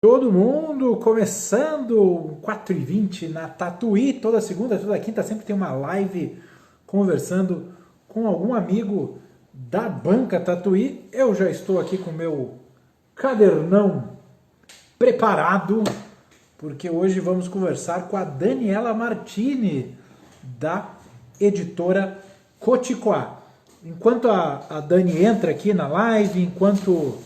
Todo mundo começando 4h20 na Tatuí, toda segunda, toda quinta, sempre tem uma live conversando com algum amigo da banca Tatuí. Eu já estou aqui com o meu cadernão preparado, porque hoje vamos conversar com a Daniela Martini, da editora Coticoá. Enquanto a Dani entra aqui na live, enquanto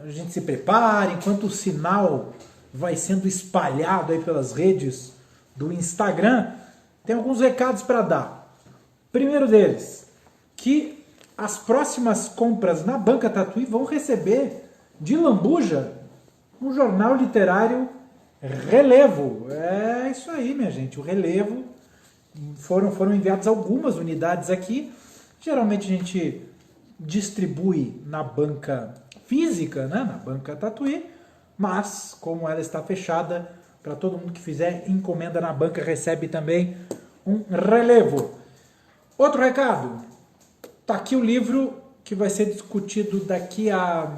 a gente se prepara, enquanto o sinal vai sendo espalhado aí pelas redes do Instagram, tem alguns recados para dar. Primeiro deles, que as próximas compras na Banca Tatuí vão receber de lambuja um jornal literário Relevo. É isso aí, minha gente, o Relevo. Foram enviadas algumas unidades aqui. Geralmente a gente distribui na banca física, né, na banca Tatuí, mas como ela está fechada, para todo mundo que fizer encomenda na banca recebe também um relevo. Outro recado, tá aqui o livro que vai ser discutido daqui a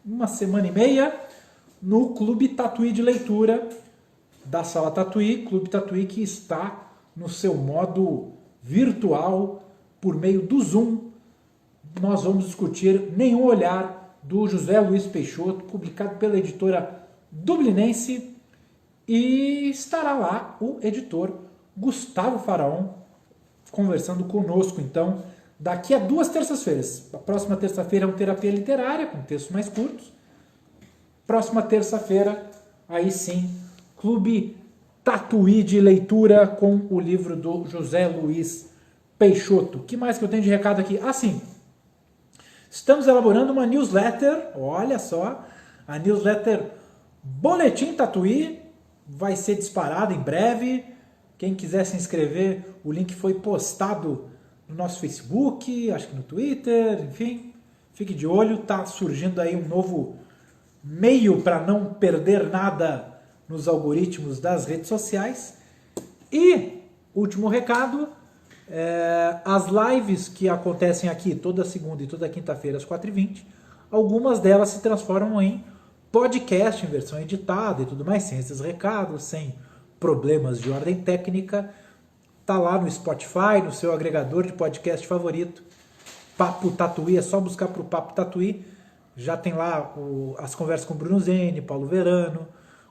uma semana e meia no Clube Tatuí de Leitura da Sala Tatuí, Clube Tatuí que está no seu modo virtual por meio do Zoom. Nós vamos discutir Nenhum Olhar, do José Luiz Peixoto, publicado pela editora Dublinense, e estará lá o editor Gustavo Faraon conversando conosco, então, daqui a 2 terças-feiras. A próxima terça-feira é uma terapia literária, com textos mais curtos. Próxima terça-feira, aí sim, Clube Tatuí de Leitura com o livro do José Luiz Peixoto. O que mais que eu tenho de recado aqui? Ah, sim. Estamos elaborando uma newsletter, olha só, a newsletter Boletim Tatuí vai ser disparada em breve. Quem quiser se inscrever, o link foi postado no nosso Facebook, acho que no Twitter, enfim, fique de olho, tá surgindo aí um novo meio para não perder nada nos algoritmos das redes sociais. E, último recado, as lives que acontecem aqui toda segunda e toda quinta-feira às 4h20, algumas delas se transformam em podcast, em versão editada e tudo mais, sem esses recados, sem problemas de ordem técnica. Tá lá no Spotify, no seu agregador de podcast favorito. Papo Tatuí, é só buscar pro Papo Tatuí. Já tem lá as conversas com o Bruno Zene, Paulo Verano,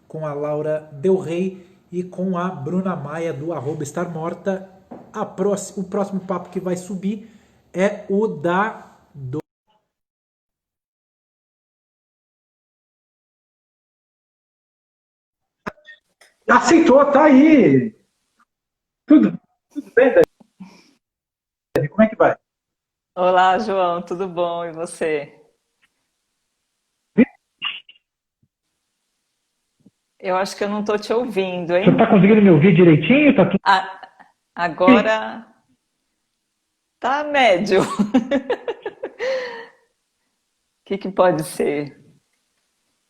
com a Laura Del Rey e com a Bruna Maia do @estarmorta. O próximo papo que vai subir é o do aceitou, tá aí. Tudo bem, Dani? Como é que vai? Olá, João, tudo bom? E você? Eu acho que eu não estou te ouvindo, Você hein? tá conseguindo me ouvir direitinho? Tá tudo Ah, bem? agora tá médio. O que pode ser?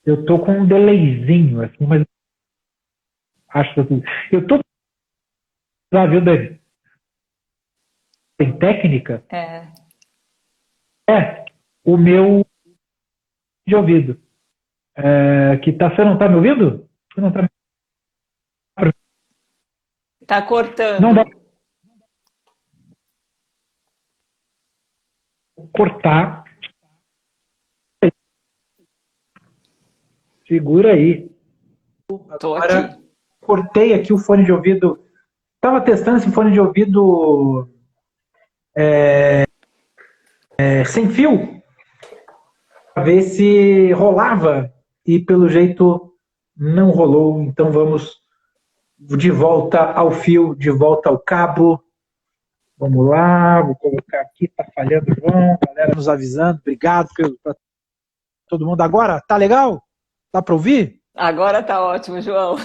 Eu tô com um delayzinho, assim, mas acho que tá tudo. Eu tô lá, viu, Dani? Tem técnica? É, É o meu de ouvido. Que tá, você não tá me ouvindo? Você não tá me... tá Não dá cortando. pra cortar. Segura aí. Tô Agora, aqui. cortei aqui o fone de ouvido. Tava testando esse fone de ouvido sem fio, para ver se rolava. E pelo jeito não rolou. Então vamos de volta ao fio, de volta ao cabo. Vamos lá, vou colocar aqui, tá falhando, João, galera nos avisando, obrigado para todo mundo. Agora, tá legal? Dá para ouvir? Agora tá ótimo, João.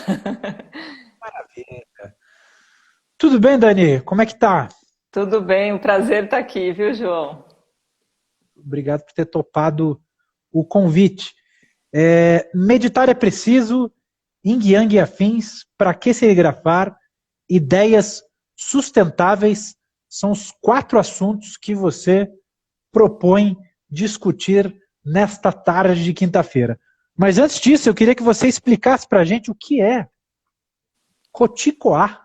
Maravilha. Tudo bem, Dani? Como é que tá? Tudo bem, o prazer tá aqui, viu, João? Obrigado por ter topado o convite. Meditar é preciso, yin yang e afins, para que serigrafar, ideias sustentáveis são os 4 assuntos que você propõe discutir nesta tarde de quinta-feira. Mas antes disso, eu queria que você explicasse para a gente o que é Coticoá,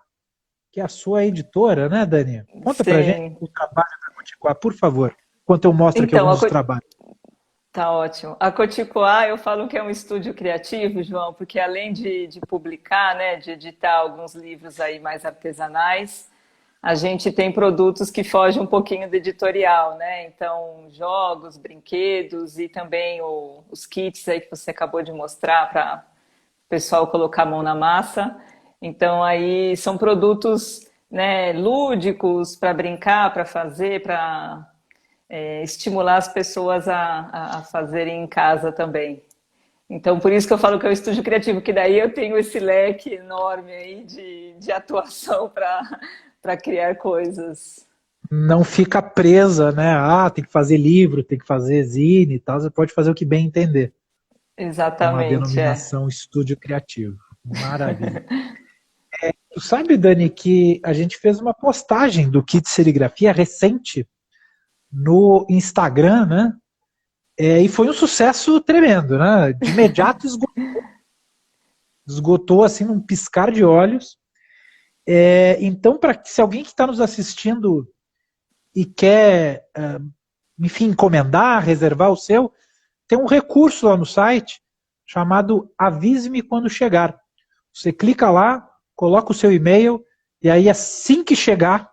que é a sua editora, né, Dani? Conta para a gente Sim. o trabalho da Coticoá, por favor, enquanto eu mostro aqui Então, alguns dos trabalhos. tá ótimo. A Coticoá, eu falo que é um estúdio criativo, João, porque além de publicar, né, de editar alguns livros aí mais artesanais, a gente tem produtos que fogem um pouquinho do editorial, né? Então, jogos, brinquedos e também os kits aí que você acabou de mostrar para o pessoal colocar a mão na massa. Então, aí são produtos, né, lúdicos para brincar, para fazer, para estimular as pessoas a fazerem em casa também. Então, por isso que eu falo que é o estúdio criativo, que daí eu tenho esse leque enorme aí de atuação para criar coisas. Não fica presa, né? Ah, tem que fazer livro, tem que fazer zine e tal. Você pode fazer o que bem entender, com a Exatamente, é. denominação estúdio criativo. Maravilha. Tu sabe, Dani, que a gente fez uma postagem do kit serigrafia recente no Instagram, né? E foi um sucesso tremendo, né? De imediato esgotou assim num piscar de olhos. Então, se alguém que está nos assistindo e quer, enfim, encomendar, reservar o seu, tem um recurso lá no site chamado Avise-me quando chegar. Você clica lá, coloca o seu e-mail e aí assim que chegar,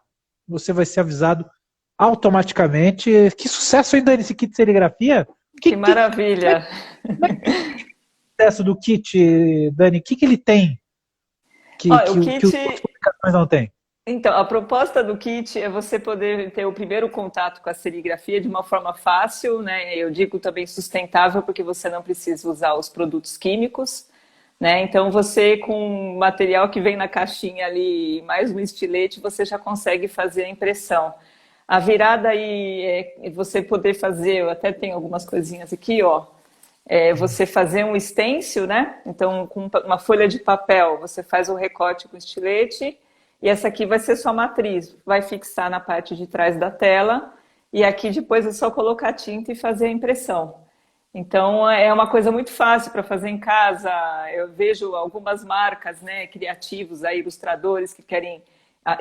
você vai ser avisado automaticamente. Que sucesso ainda nesse kit de serigrafia? Que Como é maravilha! o sucesso do kit, Dani? O que ele tem Olha, o que kit. os outras publicações não têm? Então, a proposta do kit é você poder ter o primeiro contato com a serigrafia de uma forma fácil, né? Eu digo também sustentável, porque você não precisa usar os produtos químicos, né? Então, você com material que vem na caixinha ali, mais um estilete, você já consegue fazer a impressão. A virada aí é você poder fazer, eu até tenho algumas coisinhas aqui, ó. Você fazer um stencil, né? Então, com uma folha de papel, você faz o recorte com estilete e essa aqui vai ser sua matriz. Vai fixar na parte de trás da tela e aqui depois é só colocar tinta e fazer a impressão. Então, é uma coisa muito fácil para fazer em casa. Eu vejo algumas marcas, né, criativos, aí, ilustradores que querem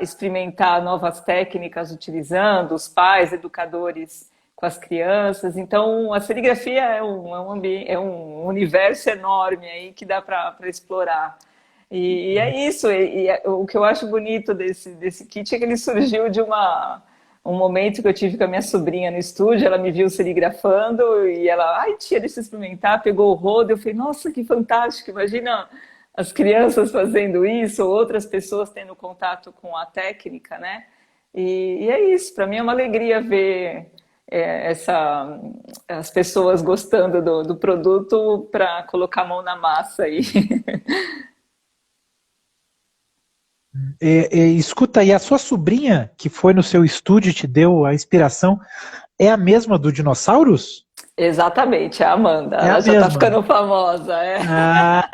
experimentar novas técnicas utilizando, os pais, educadores com as crianças. Então, a serigrafia é um universo enorme aí que dá para explorar. E é isso. O que eu acho bonito desse kit é que ele surgiu de um momento que eu tive com a minha sobrinha no estúdio. Ela me viu serigrafando e ela, ai tia, deixa eu experimentar. Pegou o rodo. Eu falei, nossa, que fantástico. Imagina as crianças fazendo isso, ou outras pessoas tendo contato com a técnica, né? E é isso. Para mim é uma alegria ver as pessoas gostando do produto para colocar a mão na massa aí. Escuta, e a sua sobrinha, que foi no seu estúdio e te deu a inspiração, é a mesma do Dinossauros? Exatamente, é a Amanda. É a Ela já está mesma. ficando famosa. Ah,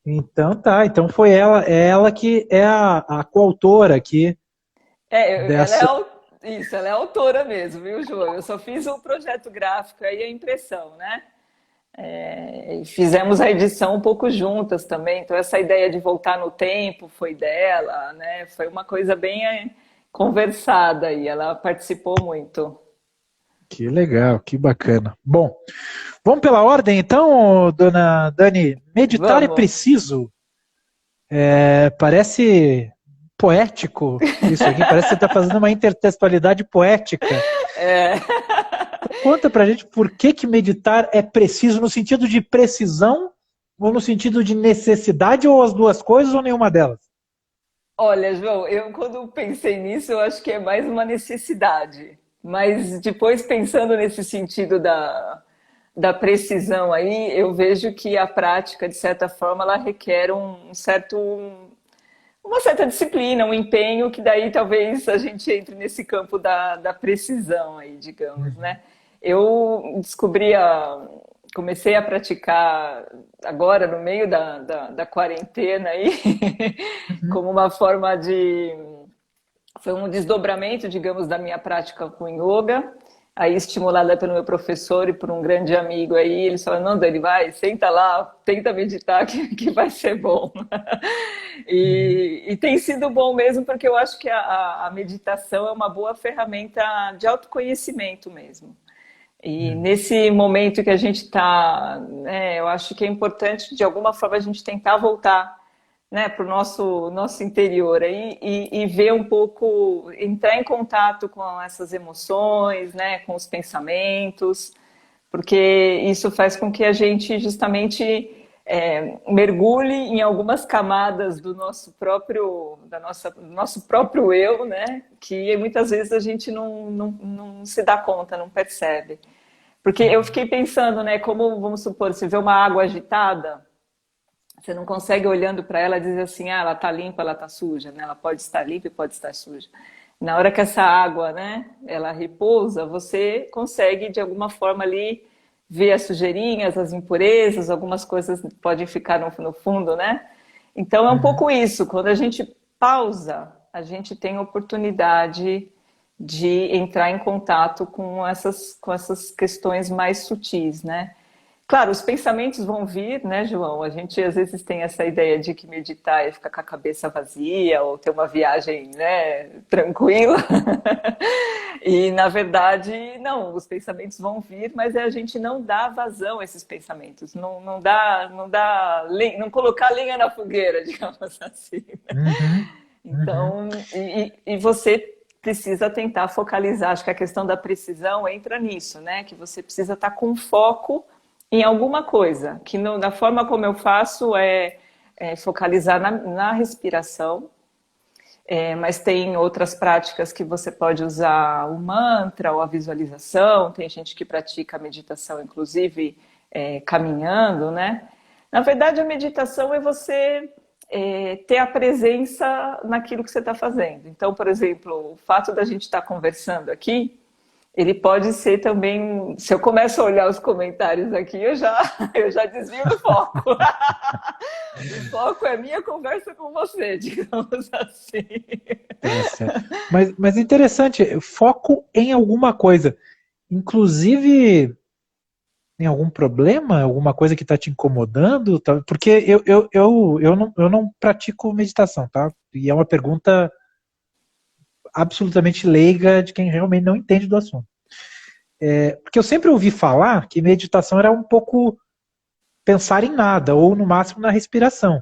então tá. Então foi ela, é ela que é a coautora aqui Ela dessa. isso, ela é autora mesmo, viu, João? Eu só fiz o projeto gráfico e a impressão, né? E fizemos a edição um pouco juntas também, então essa ideia de voltar no tempo foi dela, né? Foi uma coisa bem conversada e ela participou muito. Que legal, que bacana. Bom, vamos pela ordem então, dona Dani. Meditar é Vamos. preciso. Parece poético isso aqui, parece que você está fazendo uma intertextualidade poética. É. Conta pra gente por que meditar é preciso, no sentido de precisão, ou no sentido de necessidade, ou as duas coisas, ou nenhuma delas? Olha, João, eu quando pensei nisso, eu acho que é mais uma necessidade. Mas depois pensando nesse sentido da precisão aí, eu vejo que a prática, de certa forma, ela requer uma certa disciplina, um empenho, que daí talvez a gente entre nesse campo da precisão aí, digamos, né? Eu comecei a praticar agora, no meio da quarentena aí, Uhum. como uma forma foi um desdobramento, digamos, da minha prática com yoga. Aí, estimulada pelo meu professor e por um grande amigo aí, eles falaram, não, Dani, vai, senta lá, tenta meditar que vai ser bom. Uhum. E tem sido bom mesmo, porque eu acho que a meditação é uma boa ferramenta de autoconhecimento mesmo. E Uhum. nesse momento que a gente está, né, eu acho que é importante, de alguma forma, a gente tentar voltar, né, para o nosso interior aí e ver um pouco, entrar em contato com essas emoções, né, com os pensamentos, porque isso faz com que a gente justamente mergulhe em algumas camadas do do nosso próprio eu, né, que muitas vezes a gente não se dá conta, não percebe. Porque eu Uhum. fiquei pensando, né, como, vamos supor, se vê uma água agitada, você não consegue, olhando para ela, dizer assim, ah, ela está limpa, ela está suja, né? Ela pode estar limpa e pode estar suja. Na hora que essa água, né, ela repousa, você consegue, de alguma forma ali, ver as sujeirinhas, as impurezas, algumas coisas podem ficar no fundo, né? Então é um Uhum. pouco isso, quando a gente pausa, a gente tem a oportunidade de entrar em contato com essas questões mais sutis, né? Claro, os pensamentos vão vir, né, João? A gente às vezes tem essa ideia de que meditar é ficar com a cabeça vazia ou ter uma viagem, né, tranquila. E na verdade, não, os pensamentos vão vir, mas a gente não dá vazão a esses pensamentos, não colocar lenha na fogueira, digamos assim. Uhum. Uhum. Então, e você precisa tentar focalizar. Acho que a questão da precisão entra nisso, né? Que você precisa estar com foco em alguma coisa. Que da forma como eu faço é focalizar na respiração, mas tem outras práticas que você pode usar o mantra ou a visualização. Tem gente que pratica a meditação, inclusive, caminhando, né? Na verdade, a meditação é você ter a presença naquilo que você está fazendo. Então, por exemplo, o fato da gente estar conversando aqui, ele pode ser também. Se eu começo a olhar os comentários aqui, eu já desvio do foco. O foco é minha conversa com você, digamos assim. Tá certo. Mas interessante, foco em alguma coisa. Inclusive, em algum problema, alguma coisa que está te incomodando? Tá? Porque eu não pratico meditação, tá? E é uma pergunta absolutamente leiga de quem realmente não entende do assunto. Porque eu sempre ouvi falar que meditação era um pouco pensar em nada, ou no máximo na respiração.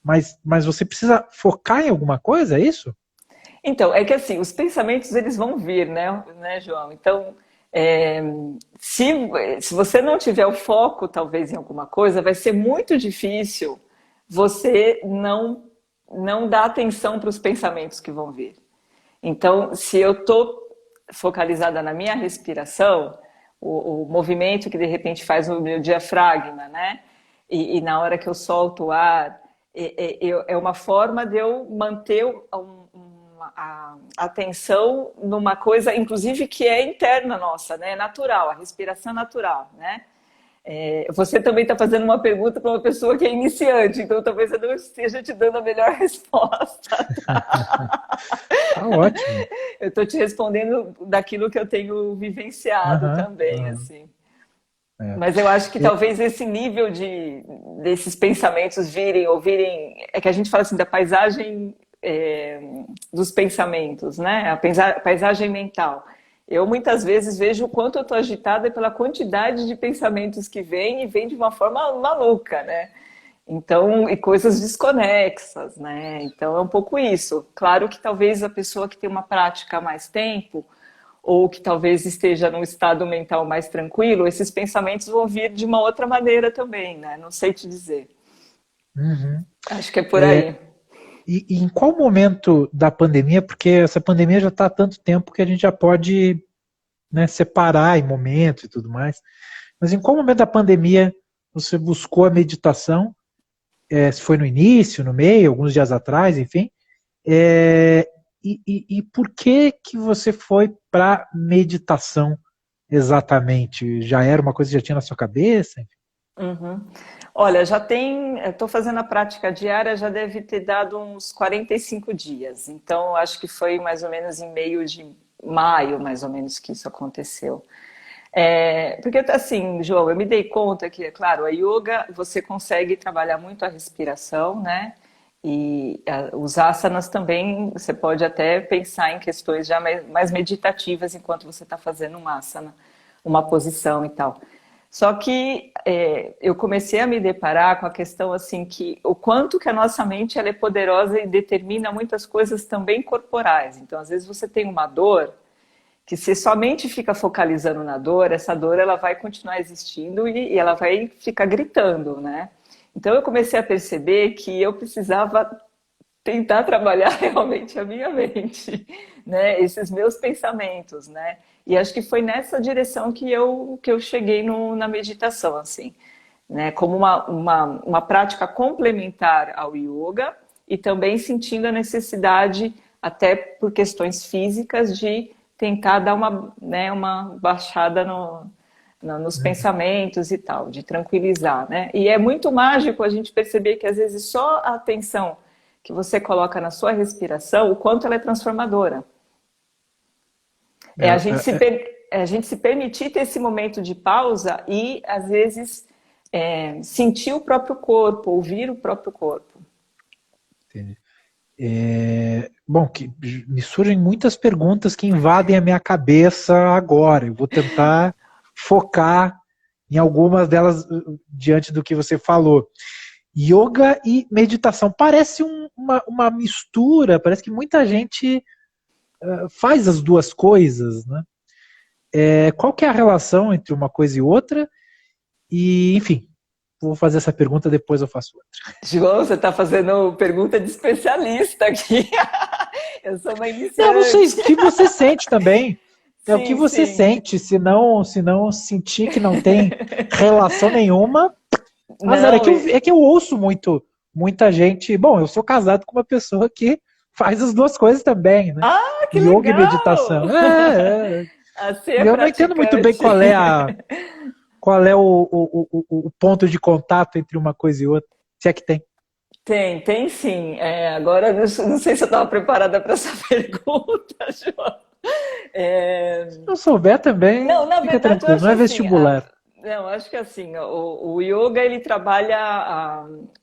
Mas você precisa focar em alguma coisa, é isso? Então, é que assim, os pensamentos eles vão vir, né, João? Então, é, se, se você não tiver o foco, talvez, em alguma coisa, vai ser muito difícil você não dar atenção para os pensamentos que vão vir. Então, se eu estou focalizada na minha respiração, o movimento que de repente faz o meu diafragma, né? E na hora que eu solto o ar, é uma forma de eu manter a atenção numa coisa, inclusive, que é interna nossa, né? Natural, a respiração natural, né? Você também está fazendo uma pergunta para uma pessoa que é iniciante, então talvez eu não esteja te dando a melhor resposta. Tá ótimo. Eu estou te respondendo daquilo que eu tenho vivenciado Aham, também, aham. assim. É. Mas eu acho que É, talvez esse nível desses pensamentos virem ou virem. É que a gente fala assim da paisagem dos pensamentos, né? A paisagem mental. Eu muitas vezes vejo o quanto eu estou agitada pela quantidade de pensamentos que vêm e vêm de uma forma maluca, né? Então, e coisas desconexas, né? Então é um pouco isso. Claro que talvez a pessoa que tem uma prática há mais tempo, ou que talvez esteja num estado mental mais tranquilo, esses pensamentos vão vir de uma outra maneira também, né? Não sei te dizer. uhum. Acho que é por aí. E em qual momento da pandemia, porque essa pandemia já está há tanto tempo que a gente já pode, né, separar em momentos e tudo mais, mas em qual momento da pandemia você buscou a meditação? Se foi no início, no meio, alguns dias atrás, enfim. É, e por que você foi para meditação exatamente? Já era uma coisa que já tinha na sua cabeça? Uhum. Olha, já tem. Estou fazendo a prática diária, já deve ter dado uns 45 dias. Então, acho que foi mais ou menos em meio de maio, mais ou menos, que isso aconteceu. Porque, assim, João, eu me dei conta que, é claro, a yoga, você consegue trabalhar muito a respiração, né? E os asanas também, você pode até pensar em questões já mais meditativas enquanto você está fazendo um asana, uma posição e tal. Só que eu comecei a me deparar com a questão assim que o quanto que a nossa mente ela é poderosa e determina muitas coisas também corporais. Então, às vezes você tem uma dor que se somente fica focalizando na dor, essa dor ela vai continuar existindo e ela vai ficar gritando, né? Então eu comecei a perceber que eu precisava tentar trabalhar realmente a minha mente, né? Esses meus pensamentos, né? E acho que foi nessa direção que eu cheguei na meditação, assim, né? Como uma prática complementar ao yoga e também sentindo a necessidade, até por questões físicas, de tentar dar uma baixada nos pensamentos e tal, de tranquilizar, né? E é muito mágico a gente perceber que às vezes só a atenção que você coloca na sua respiração, o quanto ela é transformadora. É a gente se permitir ter esse momento de pausa e, às vezes, sentir o próprio corpo, ouvir o próprio corpo. Entendi. Bom, que me surgem muitas perguntas que invadem a minha cabeça agora. Eu vou tentar focar em algumas delas diante do que você falou. Yoga e meditação. Parece uma mistura, parece que muita gente faz as duas coisas, né? Qual que é a relação entre uma coisa e outra? E, enfim, vou fazer essa pergunta, depois eu faço outra. João, você está fazendo pergunta de especialista aqui. Eu sou uma Eu não sei, iniciante. o que você sente também. É o que Sim, você sim. sente, se não sentir que não tem relação nenhuma. Azar, Não, é que eu ouço muita gente. Bom, eu sou casado com uma pessoa que faz as duas coisas também, né? que Yoga e legal! meditação. Assim E é eu não entendo muito bem praticante. qual é o ponto de contato entre uma coisa e outra. Se é que tem. Tem sim. Agora, não sei se eu estava preparada para essa pergunta, João. É, Se não souber também, Não, na fica verdade, eu tranquilo, não acho é assim. vestibular. Não, acho que assim, o yoga ele trabalha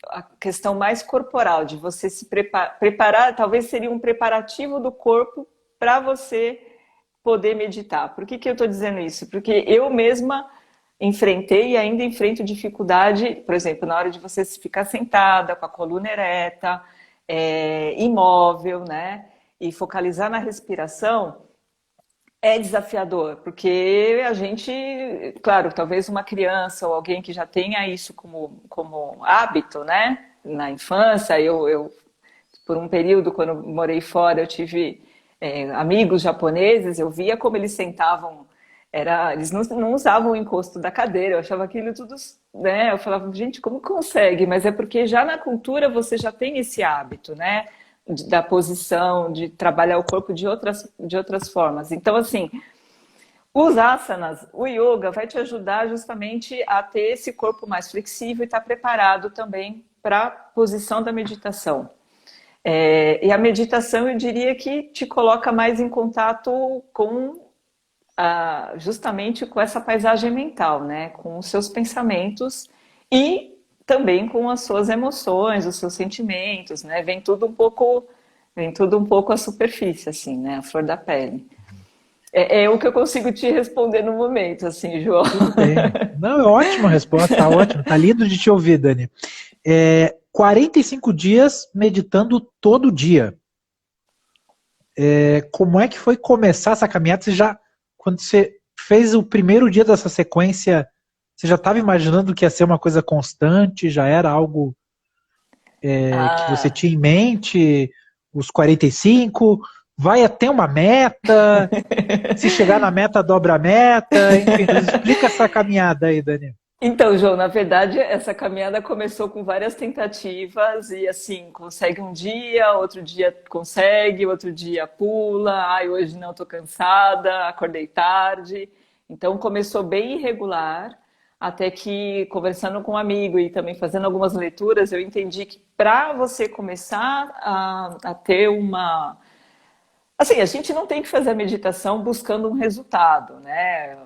a questão mais corporal, de você se preparar, talvez seria um preparativo do corpo para você poder meditar. Por que eu estou dizendo isso? Porque eu mesma enfrentei e ainda enfrento dificuldade, por exemplo, na hora de você ficar sentada, com a coluna ereta, imóvel, né? E focalizar na respiração. É desafiador, porque a gente, claro, talvez uma criança ou alguém que já tenha isso como hábito, né? Na infância, eu por um período, quando eu morei fora, eu tive amigos japoneses, eu via como eles sentavam, eles não usavam o encosto da cadeira, eu achava aquilo tudo, né? Eu falava, gente, como consegue? Mas é porque já na cultura você já tem esse hábito, né? Da posição, de trabalhar o corpo de outras formas. Então, assim, os asanas, o yoga vai te ajudar justamente a ter esse corpo mais flexível e estar preparado também para a posição da meditação. E a meditação, eu diria que te coloca mais em contato com justamente com essa paisagem mental, né? Com os seus pensamentos e também com as suas emoções, os seus sentimentos, né? Vem tudo um pouco à superfície, assim, né? A flor da pele. É o que eu consigo te responder no momento, assim, João. Tudo bem. Não, é ótima a resposta, tá ótimo. Tá lindo de te ouvir, Dani. 45 dias meditando todo dia. Como é que foi começar essa caminhada? Quando você fez o primeiro dia dessa sequência, você já estava imaginando que ia ser uma coisa constante? Já era algo que você Ah, tinha em mente? Os 45? Vai até uma meta? Se chegar na meta, dobra a meta? Enfim, nos explica essa caminhada aí, Dani. então, João, na verdade, essa caminhada começou com várias tentativas e assim, consegue um dia, outro dia consegue, outro dia pula, ai, hoje não, estou cansada, acordei tarde. Então, começou bem irregular, até que, conversando com um amigo e também fazendo algumas leituras, eu entendi que para você começar a ter Assim, a gente não tem que fazer a meditação buscando um resultado, né?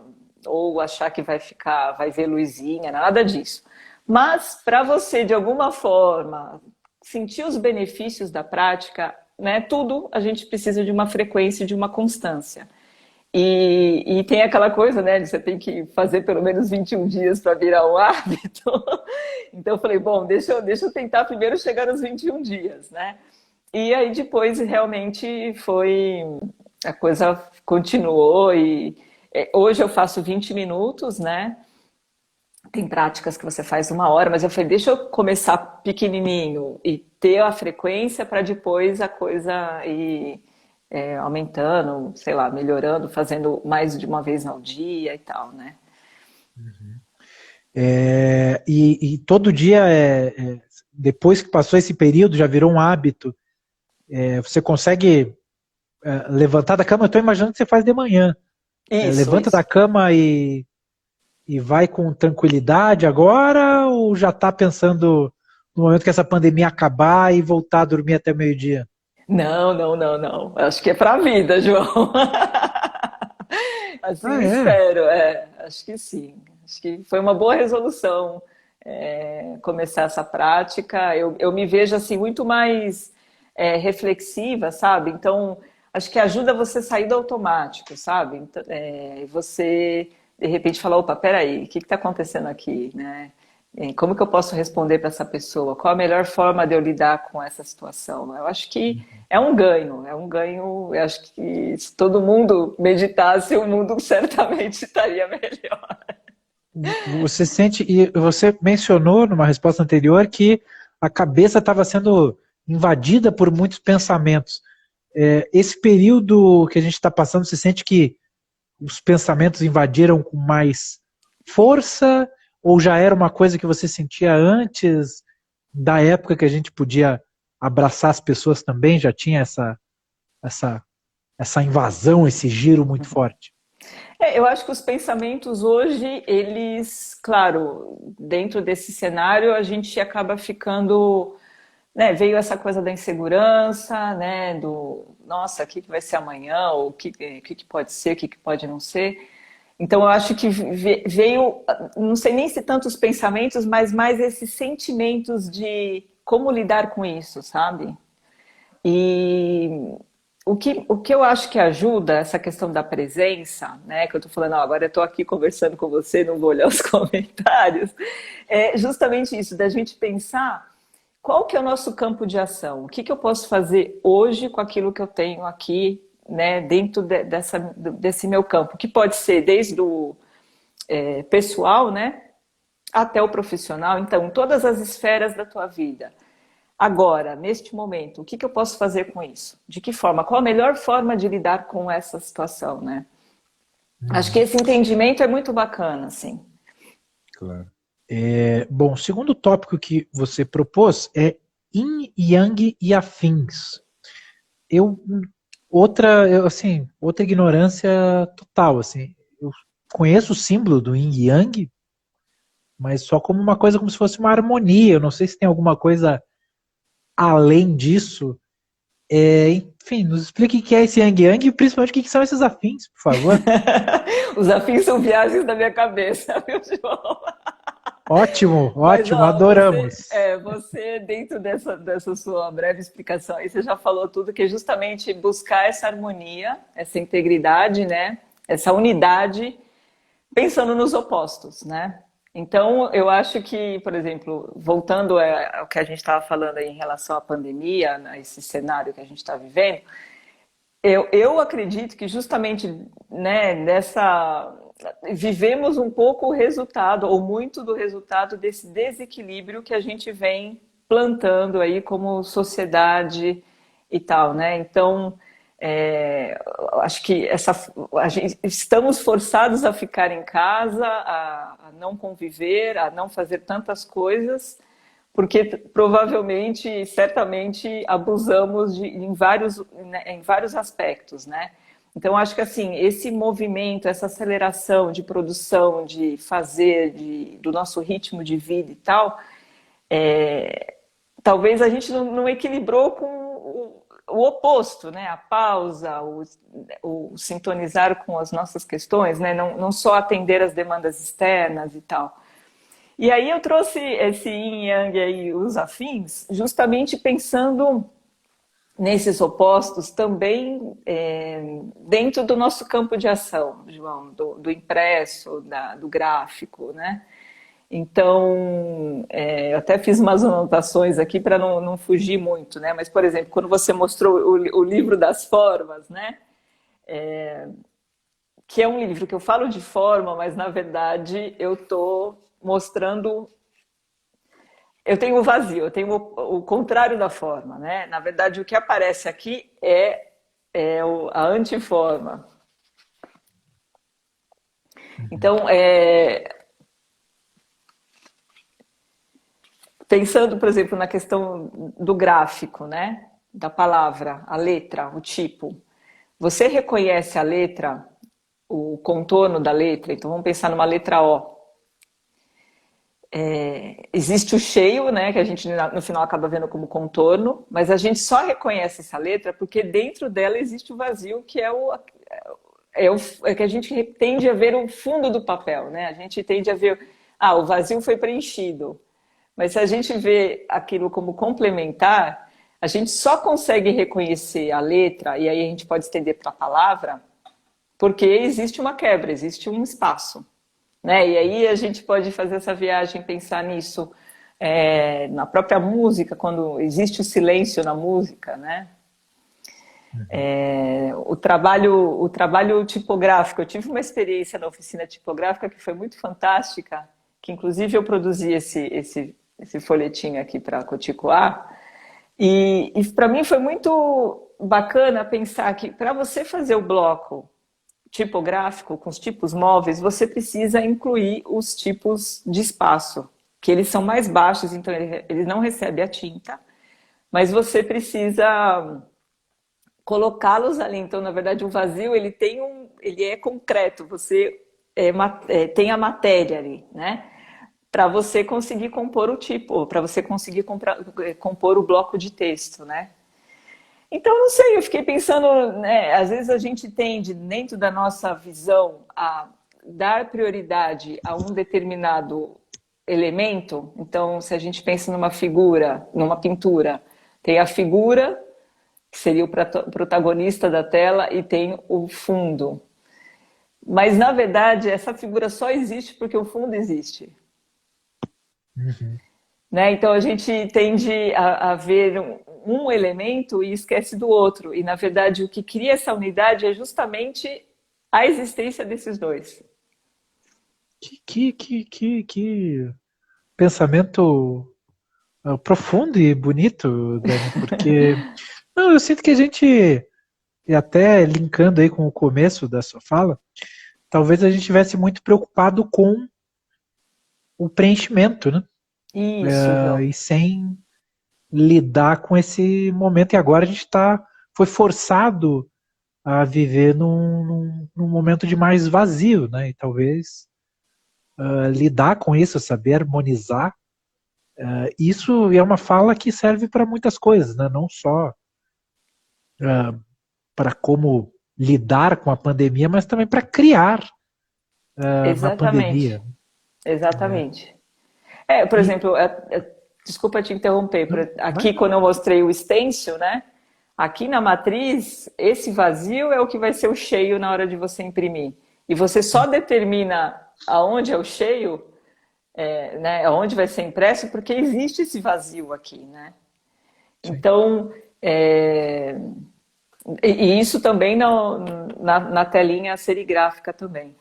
Ou achar que vai ficar, vai ver luzinha, nada disso. Mas para você, de alguma forma, sentir os benefícios da prática, né? Tudo a gente precisa de uma frequência, de uma constância. E tem aquela coisa, né? De você tem que fazer pelo menos 21 dias para virar um hábito. Então eu falei, bom, deixa eu tentar primeiro chegar nos 21 dias, né? E aí depois realmente foi, a coisa continuou e hoje eu faço 20 minutos, né? Tem práticas que você faz 1 hora, mas eu falei, deixa eu começar pequenininho e ter a frequência para depois a coisa ir aumentando, sei lá, melhorando, fazendo mais de uma vez ao dia e tal, né? E todo dia, depois que passou esse período, já virou um hábito, você consegue levantar da cama? Eu estou imaginando que você faz de manhã. Isso, Levanta da isso. cama e vai com tranquilidade agora, ou já está pensando no momento que essa pandemia acabar e voltar a dormir até meio-dia? Não, não, não, não. Acho que é pra vida, João. Ah, Assim é? espero, acho que sim. Acho que foi uma boa resolução começar essa prática. Eu me vejo assim muito mais reflexiva, sabe? Então, acho que ajuda você a sair do automático, sabe? Então, você de repente falar, opa, peraí, o que está acontecendo aqui, né? Como que eu posso responder para essa pessoa? Qual a melhor forma de eu lidar com essa situação? Eu acho que é um ganho, é um ganho. Eu acho que se todo mundo meditasse, o mundo certamente estaria melhor. Você sente, e você mencionou numa resposta anterior que a cabeça estava sendo invadida por muitos pensamentos. Esse período que a gente está passando, você sente que os pensamentos invadiram com mais força, ou já era uma coisa que você sentia antes da época que a gente podia abraçar as pessoas também? Já tinha essa, essa invasão, esse giro muito forte? Eu acho que os pensamentos hoje, eles, claro, dentro desse cenário, a gente acaba ficando, né, veio essa coisa da insegurança, né, do, nossa, o que vai ser amanhã, ou o que pode ser, o que pode não ser. Então, eu acho que veio, não sei nem se tanto os pensamentos, mas mais esses sentimentos de como lidar com isso, sabe? E o que eu acho que ajuda essa questão da presença, né? Que eu tô falando, ó, agora eu tô aqui conversando com você, não vou olhar os comentários, é justamente isso, da gente pensar qual que é o nosso campo de ação, o que eu posso fazer hoje com aquilo que eu tenho aqui, né, dentro desse meu campo, que pode ser desde o pessoal, né, até o profissional, então, todas as esferas da tua vida. Agora, neste momento, o que eu posso fazer com isso? De que forma? Qual a melhor forma de lidar com essa situação, né? Acho que esse entendimento é muito bacana, assim. Claro. Bom, o segundo tópico que você propôs é Yin, Yang e afins. Eu assim, outra ignorância total, assim. Eu conheço o símbolo do Yin e Yang, mas só como uma coisa como se fosse uma harmonia. Eu não sei se tem alguma coisa além disso. Enfim, nos explique o que é esse Yang Yang e principalmente o que são esses afins, por favor. Os afins são viagens da minha cabeça, viu, João? Ótimo, Mas, ótimo, ó, você, adoramos. você dentro dessa sua breve explicação aí, você já falou tudo, que é justamente buscar essa harmonia, essa integridade, né? Essa unidade, pensando nos opostos, né? Então, eu acho que, por exemplo, voltando ao que a gente estava falando aí em relação à pandemia, né, esse cenário que a gente está vivendo, eu acredito que justamente, né, vivemos um pouco o resultado, ou muito do resultado desse desequilíbrio que a gente vem plantando aí como sociedade e tal, né? Então, acho que estamos forçados a ficar em casa, a não conviver, a não fazer tantas coisas, porque provavelmente, certamente, abusamos em vários aspectos, né? Então, acho que assim, esse movimento, essa aceleração de produção, de fazer, do nosso ritmo de vida e tal, talvez a gente não equilibrou com o oposto, né? A pausa, o sintonizar com as nossas questões, né? Não só atender as demandas externas e tal. E aí eu trouxe esse yin yang aí, os afins, justamente pensando nesses opostos também dentro do nosso campo de ação, João, do impresso, do gráfico, né? Então, eu até fiz umas anotações aqui para não fugir muito, né? Mas, por exemplo, quando você mostrou o livro das formas, né? Que é um livro que eu falo de forma, mas na verdade eu estou mostrando. Eu tenho o vazio, eu tenho o contrário da forma, né? Na verdade, o que aparece aqui é a antiforma. Então, pensando, por exemplo, na questão do gráfico, né? Da palavra, a letra, o tipo. Você reconhece a letra, o contorno da letra, então vamos pensar numa letra O. Existe o cheio, né, que a gente no final acaba vendo como contorno, mas a gente só reconhece essa letra porque dentro dela existe o vazio, que é que a gente tende a ver o fundo do papel, né? A gente tende a ver, o vazio foi preenchido. Mas se a gente vê aquilo como complementar, a gente só consegue reconhecer a letra, e aí a gente pode estender para a palavra, porque existe uma quebra, existe um espaço. Né? E aí a gente pode fazer essa viagem, pensar nisso na própria música, quando existe o silêncio na música, né? O trabalho tipográfico. Eu tive uma experiência na oficina tipográfica que foi muito fantástica, que inclusive eu produzi esse folhetinho aqui para Coticoá, e para mim foi muito bacana pensar que para você fazer o bloco tipográfico, com os tipos móveis, você precisa incluir os tipos de espaço, que eles são mais baixos, então ele não recebe a tinta, mas você precisa colocá-los ali. Então, na verdade, o vazio ele é concreto, você tem a matéria ali, né? Para você conseguir compor o tipo, para você conseguir compor o bloco de texto, né? Então, não sei, eu fiquei pensando, né, às vezes a gente tende, dentro da nossa visão, a dar prioridade a um determinado elemento. Então, se a gente pensa numa figura, numa pintura, tem a figura, que seria o protagonista da tela, e tem o fundo. Mas, na verdade, essa figura só existe porque o fundo existe. Né? Então, a gente tende a ver um elemento e esquece do outro. E, na verdade, o que cria essa unidade é justamente a existência desses dois. Que pensamento profundo e bonito, Dani, porque não, eu sinto que a gente, e até linkando aí com o começo da sua fala, talvez a gente estivesse muito preocupado com o preenchimento, né? Isso, João. E sem lidar com esse momento. E agora a gente foi forçado a viver num momento de mais vazio, né? E talvez lidar com isso, saber harmonizar, isso é uma fala que serve para muitas coisas, né? Não só para como lidar com a pandemia, mas também para criar na pandemia. Exatamente. Exatamente. Por E, exemplo, desculpa te interromper, aqui quando eu mostrei o stencil, né? Aqui na matriz, esse vazio é o que vai ser o cheio na hora de você imprimir. E você só determina aonde é o cheio, né, aonde vai ser impresso, porque existe esse vazio aqui, né? Então, e isso também na telinha serigráfica também.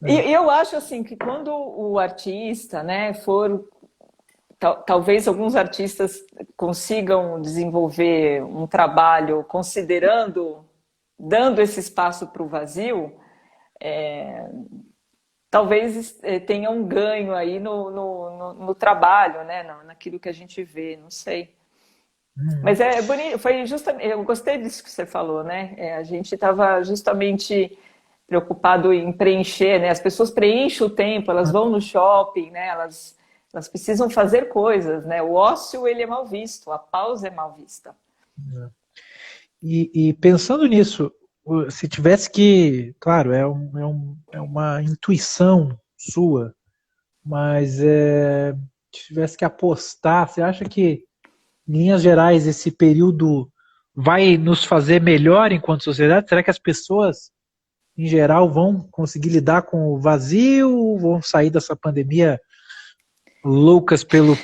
E eu acho assim que quando o artista, né, talvez alguns artistas consigam desenvolver um trabalho dando esse espaço para o vazio, talvez tenha um ganho aí no trabalho, né, naquilo que a gente vê, não sei. Mas é bonito, foi justamente, eu gostei disso que você falou, né? A gente estava justamente preocupado em preencher, né? As pessoas preenchem o tempo, elas vão no shopping, né? Elas precisam fazer coisas, né? O ócio, ele é mal visto, a pausa é mal vista. E pensando nisso, se tivesse que, claro, é uma intuição sua, mas se tivesse que apostar, você acha que, em linhas gerais, esse período vai nos fazer melhor enquanto sociedade? Será que as pessoas, em geral, vão conseguir lidar com o vazio? Vão sair dessa pandemia loucas pelo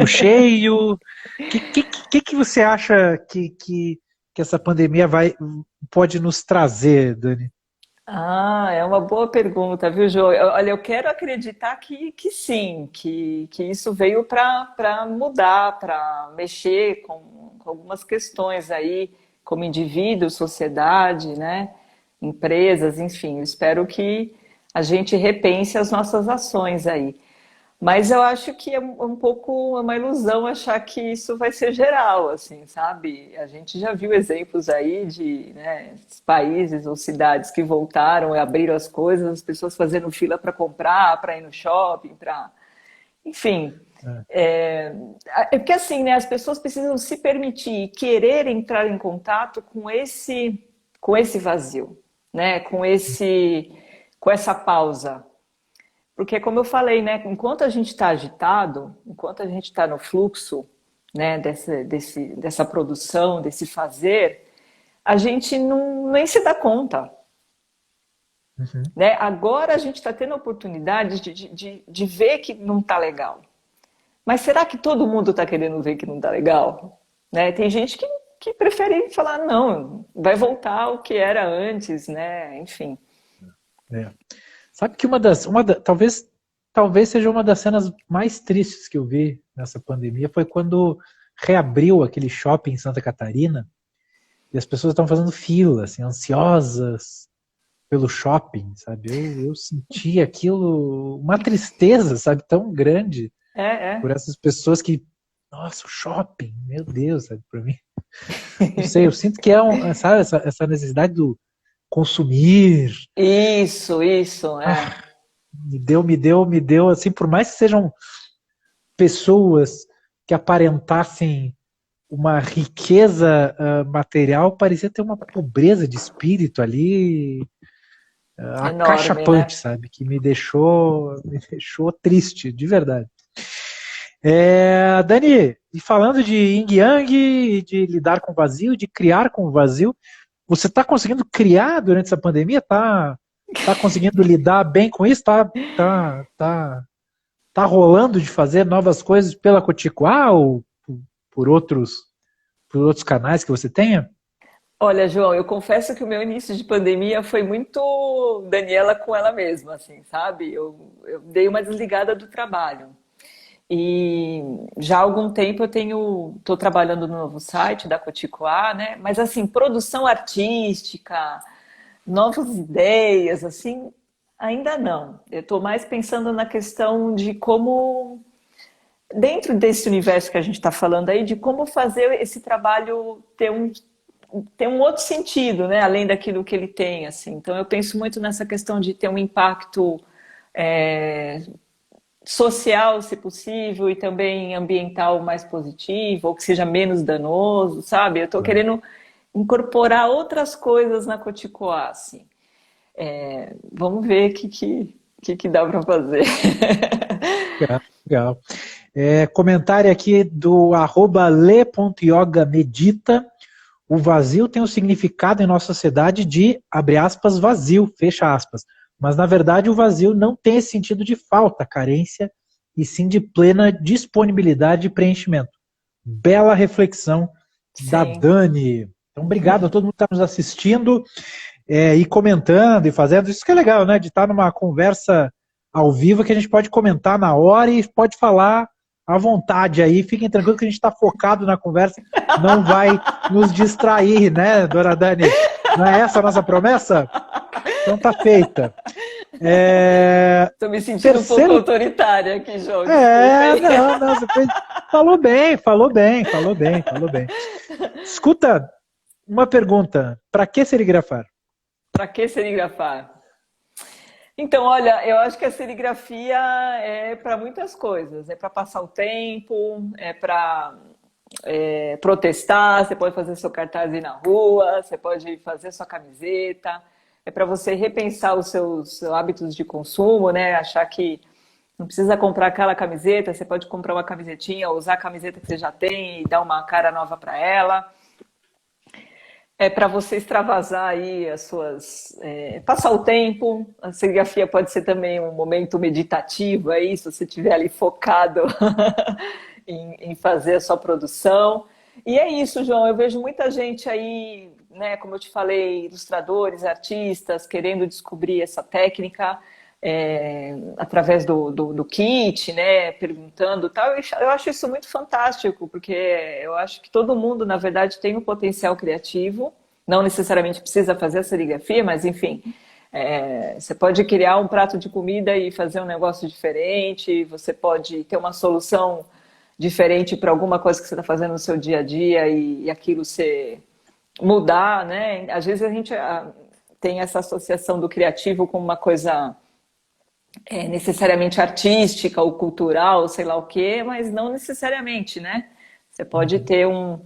cheio? Que você acha que essa pandemia pode nos trazer, Dani? Ah, é uma boa pergunta, viu, João? Olha, eu quero acreditar que sim, que isso veio para mudar, para mexer com algumas questões aí, como indivíduo, sociedade, né? Empresas, enfim. Eu espero que a gente repense as nossas ações aí. Mas eu acho que é um pouco uma ilusão achar que isso vai ser geral, assim, sabe? A gente já viu exemplos aí de, né, países ou cidades que voltaram e abriram as coisas, as pessoas fazendo fila para comprar, para ir no shopping, para, enfim. É. É porque assim, né? As pessoas precisam se permitir querer entrar em contato com esse vazio, né? Com essa pausa. Porque, como eu falei, né, enquanto a gente está agitado, enquanto a gente está no fluxo, né, dessa produção, desse fazer, a gente nem se dá conta. Uhum. Né? Agora a gente está tendo a oportunidade de ver que não está legal. Mas será que todo mundo está querendo ver que não está legal? Né? Tem gente que prefere falar, não, vai voltar ao que era antes, né? Enfim. É. Sabe que talvez seja uma das cenas mais tristes que eu vi nessa pandemia foi quando reabriu aquele shopping em Santa Catarina e as pessoas estavam fazendo fila, assim, ansiosas pelo shopping, sabe? Eu senti aquilo, uma tristeza, sabe, tão grande por É. essas pessoas que, nossa, o shopping, meu Deus, sabe, para mim. Não sei, eu sinto que sabe, essa necessidade do consumir. Isso, é. Ah, me deu, assim, por mais que sejam pessoas que aparentassem uma riqueza material, parecia ter uma pobreza de espírito ali, Enorme, acachapante, né? sabe? Que me deixou triste, de verdade. Dani, e falando de yin yang, de lidar com o vazio, de criar com o vazio, você está conseguindo criar durante essa pandemia? Tá conseguindo lidar bem com isso? Tá rolando de fazer novas coisas pela Coticoá ou por por outros canais que você tenha? Olha, João, eu confesso que o meu início de pandemia foi muito Daniela com ela mesma, assim, sabe? Eu dei uma desligada do trabalho. E já há algum tempo estou trabalhando no novo site da Coticoá, né? Mas assim, produção artística, novas ideias, assim, ainda não. Eu estou mais pensando na questão de como, dentro desse universo que a gente está falando aí, de como fazer esse trabalho ter um outro sentido, né? Além daquilo que ele tem, assim. Então eu penso muito nessa questão de ter um impacto é, social, se possível, e também ambiental mais positivo, ou que seja menos danoso, sabe? Eu estou querendo incorporar outras coisas na Coticoá, assim. Vamos ver o que dá para fazer. Legal, legal. Comentário aqui do @le.yogamedita. O vazio tem o significado em nossa sociedade de, abre aspas, vazio, fecha aspas. Mas, na verdade, o vazio não tem esse sentido de falta, carência, e sim de plena disponibilidade e preenchimento. Bela reflexão da Sim. Dani. Então, obrigado a todo mundo que está nos assistindo e comentando e fazendo. Isso que é legal, né? De estar numa conversa ao vivo que a gente pode comentar na hora e pode falar à vontade aí. Fiquem tranquilos que a gente está focado na conversa, não vai nos distrair, né, Dona Dani? Não é essa a nossa promessa? Então tá feita. Estou me sentindo um pouco Terceiro. autoritária aqui, João, desculpa aí. Não, você fez. Falou bem. Escuta, uma pergunta. Para que serigrafar? Para que serigrafar? Então, olha, eu acho que a serigrafia é para muitas coisas. É para passar o tempo, é para protestar, você pode fazer seu cartaz aí na rua, você pode fazer sua camiseta. É para você repensar os seus hábitos de consumo, né? Achar que não precisa comprar aquela camiseta, você pode comprar uma camisetinha, ou usar a camiseta que você já tem e dar uma cara nova para ela. É para você extravasar aí as suas. Passar o tempo. A serigrafia pode ser também um momento meditativo aí, se você estiver ali focado em fazer a sua produção. E é isso, João. Eu vejo muita gente aí, né, como eu te falei, ilustradores, artistas, querendo descobrir essa técnica através do kit, né, perguntando tal. Eu acho isso muito fantástico, porque eu acho que todo mundo, na verdade, tem um potencial criativo. Não necessariamente precisa fazer a serigrafia, mas enfim, você pode criar um prato de comida e fazer um negócio diferente, você pode ter uma solução diferente para alguma coisa que você está fazendo no seu dia a dia e aquilo você mudar, né? Às vezes a gente tem essa associação do criativo com uma coisa necessariamente artística ou cultural, sei lá o quê, mas não necessariamente, né? Você pode ter um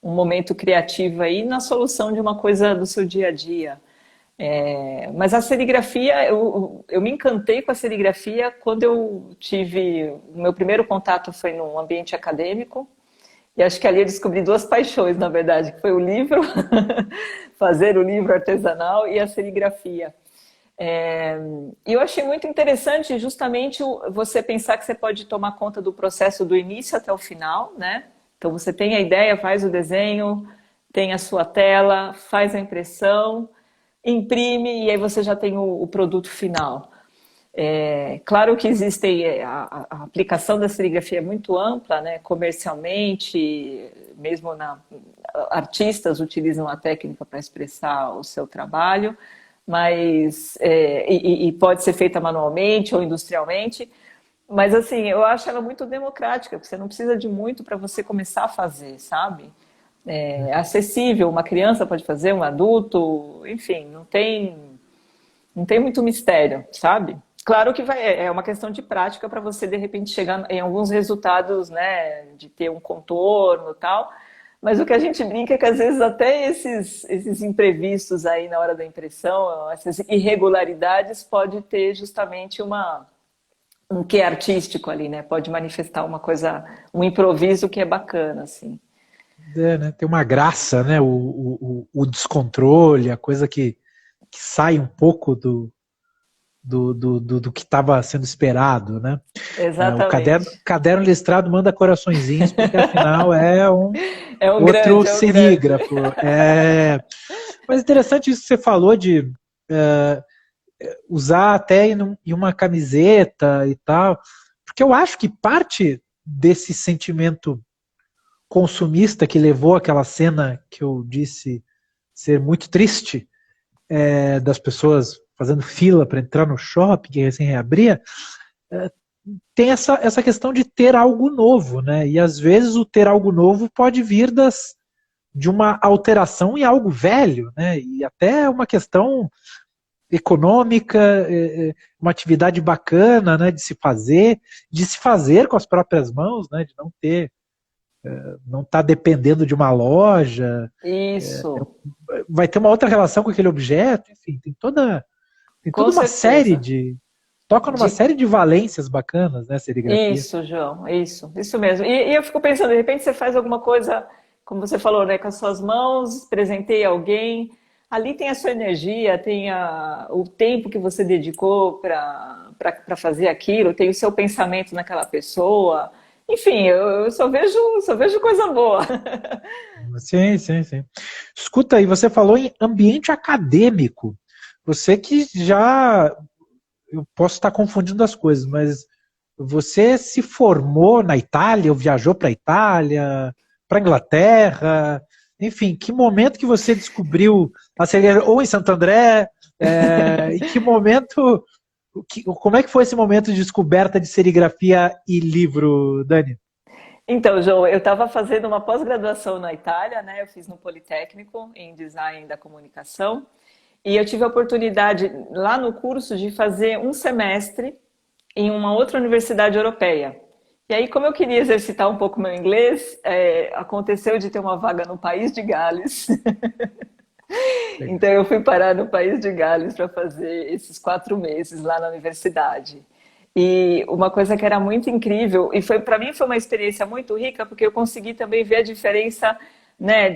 momento criativo aí na solução de uma coisa do seu dia a dia. Mas a serigrafia, eu me encantei com a serigrafia quando eu tive... O meu primeiro contato foi num ambiente acadêmico, e acho que ali eu descobri duas paixões, na verdade, que foi o livro, fazer o livro artesanal, e a serigrafia. E eu achei muito interessante justamente você pensar que você pode tomar conta do processo do início até o final, né? Então você tem a ideia, faz o desenho, tem a sua tela, faz a impressão, imprime e aí você já tem o produto final. Claro que existem, a aplicação da serigrafia é muito ampla, né? Comercialmente, mesmo artistas utilizam a técnica para expressar o seu trabalho, mas e pode ser feita manualmente ou industrialmente, mas assim, eu acho ela muito democrática, porque você não precisa de muito para você começar a fazer, sabe? É acessível, uma criança pode fazer, um adulto, enfim, não tem muito mistério, sabe? Claro que é uma questão de prática para você, de repente, chegar em alguns resultados, né, de ter um contorno e tal, mas o que a gente brinca é que às vezes até esses imprevistos aí na hora da impressão, essas irregularidades, pode ter justamente um quê artístico ali, né? Pode manifestar uma coisa, um improviso que é bacana, assim. Né? Tem uma graça, né? O descontrole, a coisa que sai um pouco do que estava sendo esperado, né? O Exatamente. caderno listrado manda coraçõezinhos, porque afinal é um É um outro grande, é um grande. serígrafo. Mas interessante isso que você falou de usar até em uma camiseta e tal, porque eu acho que parte desse sentimento consumista que levou aquela cena que eu disse ser muito triste, das pessoas fazendo fila para entrar no shopping que recém reabria, tem essa questão de ter algo novo, né? E às vezes o ter algo novo pode vir de uma alteração em algo velho, né? E até uma questão econômica, uma atividade bacana, né? De se fazer com as próprias mãos, né? De não estar dependendo de uma loja, Isso, vai ter uma outra relação com aquele objeto, enfim, tem com toda uma série certeza. toca numa De série de valências bacanas, né, serigrafia. Isso, João, isso mesmo. E eu fico pensando, de repente você faz alguma coisa, como você falou, né, com as suas mãos, presenteia alguém, ali tem a sua energia, tem o tempo que você dedicou para fazer aquilo, tem o seu pensamento naquela pessoa. Enfim, eu só vejo coisa boa. Sim, sim, sim. Escuta aí, você falou em ambiente acadêmico. Você que já, eu posso estar confundindo as coisas, mas você se formou na Itália, ou viajou para a Itália, para a Inglaterra, enfim, que momento que você descobriu a serigrafia, ou em Santo André, em que momento, como é que foi esse momento de descoberta de serigrafia e livro, Dani? Então, João, eu estava fazendo uma pós-graduação na Itália, né? Eu fiz no Politécnico em Design da Comunicação. E eu tive a oportunidade lá no curso de fazer um semestre em uma outra universidade europeia, E aí, como eu queria exercitar um pouco meu inglês, aconteceu de ter uma vaga no País de Gales. Legal. Então, eu fui parar no País de Gales para fazer esses 4 meses lá na universidade. E uma coisa que era muito incrível, e foi para mim foi uma experiência muito rica, porque eu consegui também ver a diferença, né,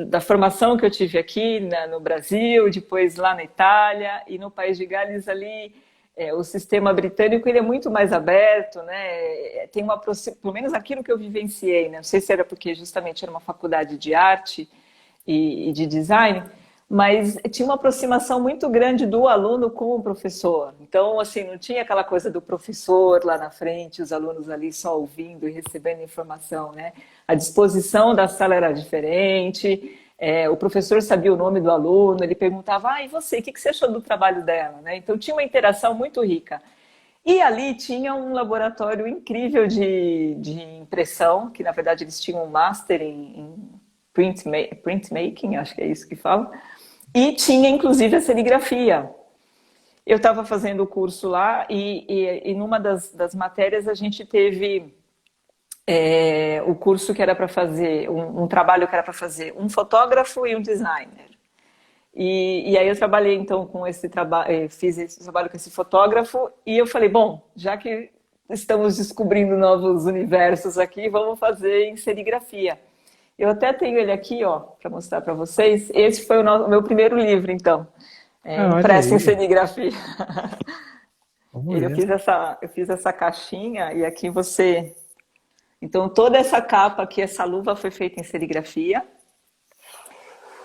da formação que eu tive aqui no Brasil, depois lá na Itália e no País de Gales ali. O sistema britânico ele é muito mais aberto, né? Tem pelo menos aquilo que eu vivenciei, né? Não sei se era porque justamente era uma faculdade de arte e de design, mas tinha uma aproximação muito grande do aluno com o professor. Então, assim, não tinha aquela coisa do professor lá na frente, os alunos ali só ouvindo e recebendo informação, né? A disposição da sala era diferente, o professor sabia o nome do aluno, ele perguntava, e você, o que você achou do trabalho dela? Né? Então, tinha uma interação muito rica. E ali tinha um laboratório incrível de impressão, que na verdade eles tinham um master em printmaking, acho que é isso que fala, e tinha inclusive a serigrafia. Eu estava fazendo o curso lá e numa das matérias a gente teve o curso que era para fazer, um trabalho que era para fazer um fotógrafo e um designer. E aí eu trabalhei então com esse trabalho, fiz esse trabalho com esse fotógrafo e eu falei, bom, já que estamos descobrindo novos universos aqui, vamos fazer em serigrafia. Eu até tenho ele aqui, ó, para mostrar para vocês. Esse foi o meu primeiro livro, então, Olha impresso em aí. serigrafia. Vamos ver. Eu fiz essa caixinha e aqui você... Então, toda essa capa aqui, essa luva foi feita em serigrafia.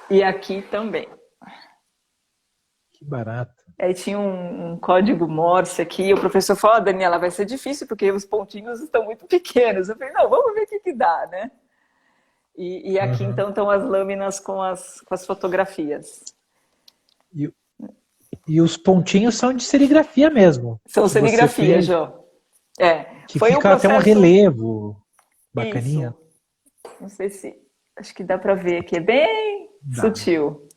E aqui também. Que barato. Aí tinha um código Morse aqui. O professor falou, Daniela, vai ser difícil porque os pontinhos estão muito pequenos. Eu falei, não, vamos ver o que dá, né? E aqui, então, estão as lâminas com as fotografias. E os pontinhos são de serigrafia mesmo. São serigrafias, João. Que Foi fica até um relevo bacaninha. Isso. Não sei se... Acho que dá para ver aqui. É bem sutil.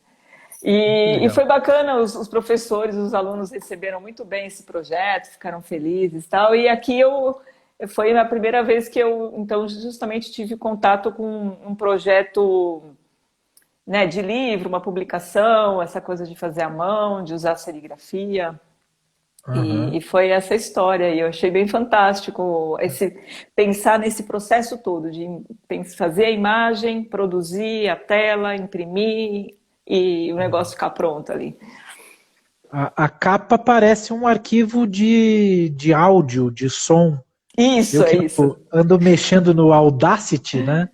E foi bacana, os professores, os alunos receberam muito bem esse projeto, ficaram felizes e tal. E aqui foi a primeira vez que eu, então, justamente tive contato com um projeto, né, de livro, uma publicação, essa coisa de fazer à mão, de usar serigrafia. E foi essa história, e eu achei bem fantástico pensar nesse processo todo, de fazer a imagem, produzir a tela, imprimir e o negócio ficar pronto ali. A capa parece um arquivo de áudio, de som. Isso. Ando mexendo no Audacity, né?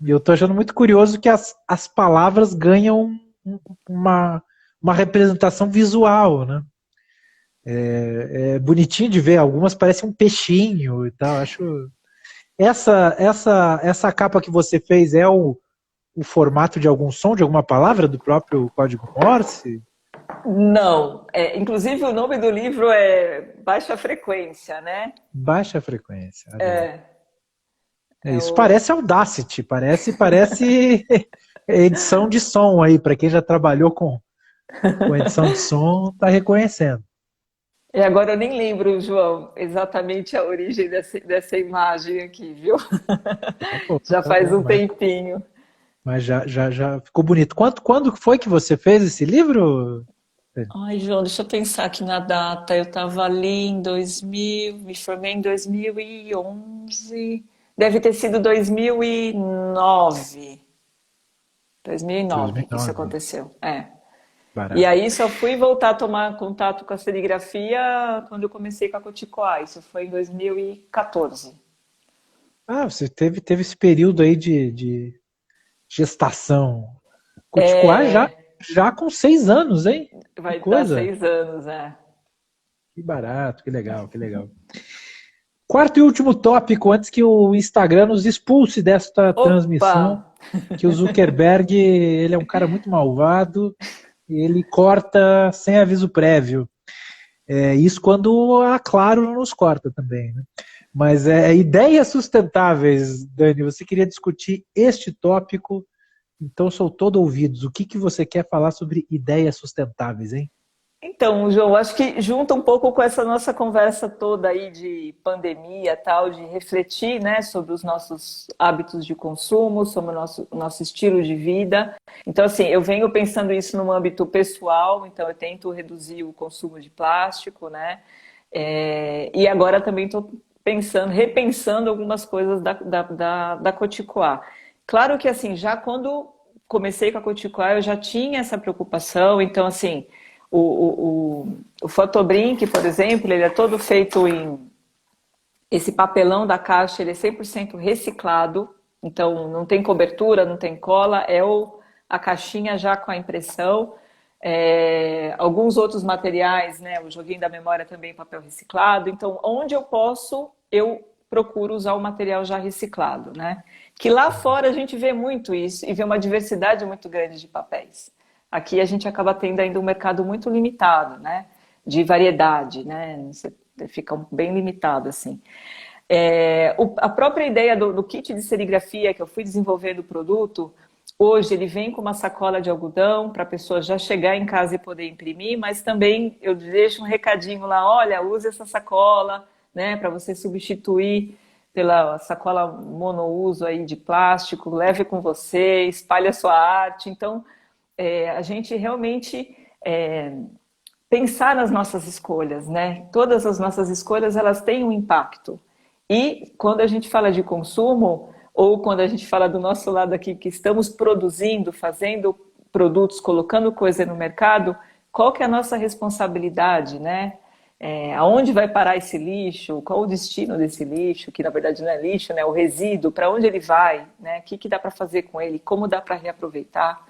E eu tô achando muito curioso que as palavras ganham uma representação visual, né? É bonitinho de ver, algumas parecem um peixinho e tal. Acho essa capa que você fez é o formato de algum som, de alguma palavra do próprio código Morse? Não, inclusive o nome do livro é Baixa Frequência, né? Baixa Frequência. Isso o... parece Audacity, parece edição de som aí, para quem já trabalhou com edição de som, tá reconhecendo. E agora eu nem lembro, João, exatamente a origem dessa imagem aqui, viu? Já faz um tempinho. Mas já ficou bonito. Quando foi que você fez esse livro? Ai, João, deixa eu pensar aqui na data. Eu estava ali em 2000, me formei em 2011. Deve ter sido 2009. 2009 que isso aconteceu. Barato. E aí só fui voltar a tomar contato com a serigrafia quando eu comecei com a Coticoá. Isso foi em 2014. Você teve esse período aí de gestação. Coticoá já com 6 anos, hein? Vai dar 6 anos, Que barato, que legal, que legal. Quarto e último tópico, antes que o Instagram nos expulse desta transmissão, que o Zuckerberg, ele é um cara muito malvado, e ele corta sem aviso prévio. Isso quando a Claro não nos corta também, né? Mas ideias sustentáveis, Dani, você queria discutir este tópico, então sou todo ouvidos. O que você quer falar sobre ideias sustentáveis, hein? Então, João, acho que junta um pouco com essa nossa conversa toda aí de pandemia, tal, de refletir, né, sobre os nossos hábitos de consumo, sobre o nosso estilo de vida. Então, assim, eu venho pensando isso no âmbito pessoal, então eu tento reduzir o consumo de plástico, né, e agora também estou repensando algumas coisas da Coticoá. Claro que, assim, já quando comecei com a Coticoá, eu já tinha essa preocupação, então, assim, o Photobrink, por exemplo, ele é todo feito em... Esse papelão da caixa, ele é 100% reciclado, então não tem cobertura, não tem cola, a caixinha já com a impressão. Alguns outros materiais, né, o joguinho da memória também papel reciclado. Então, onde eu posso, eu procuro usar o material já reciclado, né? Que lá fora a gente vê muito isso e vê uma diversidade muito grande de papéis. Aqui a gente acaba tendo ainda um mercado muito limitado, né? De variedade, né? Você fica bem limitado, assim. A própria ideia do kit de serigrafia que eu fui desenvolvendo o produto, hoje ele vem com uma sacola de algodão para a pessoa já chegar em casa e poder imprimir, mas também eu deixo um recadinho lá, olha, use essa sacola, né? Para você substituir pela sacola monouso aí de plástico, leve com você, espalhe a sua arte. Então, a gente realmente pensar nas nossas escolhas, né? Todas as nossas escolhas, elas têm um impacto. E quando a gente fala de consumo, ou quando a gente fala do nosso lado aqui, que estamos produzindo, fazendo produtos, colocando coisa no mercado, qual que é a nossa responsabilidade, né? Aonde vai parar esse lixo? Qual o destino desse lixo? Que na verdade não é lixo, né? O resíduo, para onde ele vai? Né? O que dá para fazer com ele? Como dá para reaproveitar?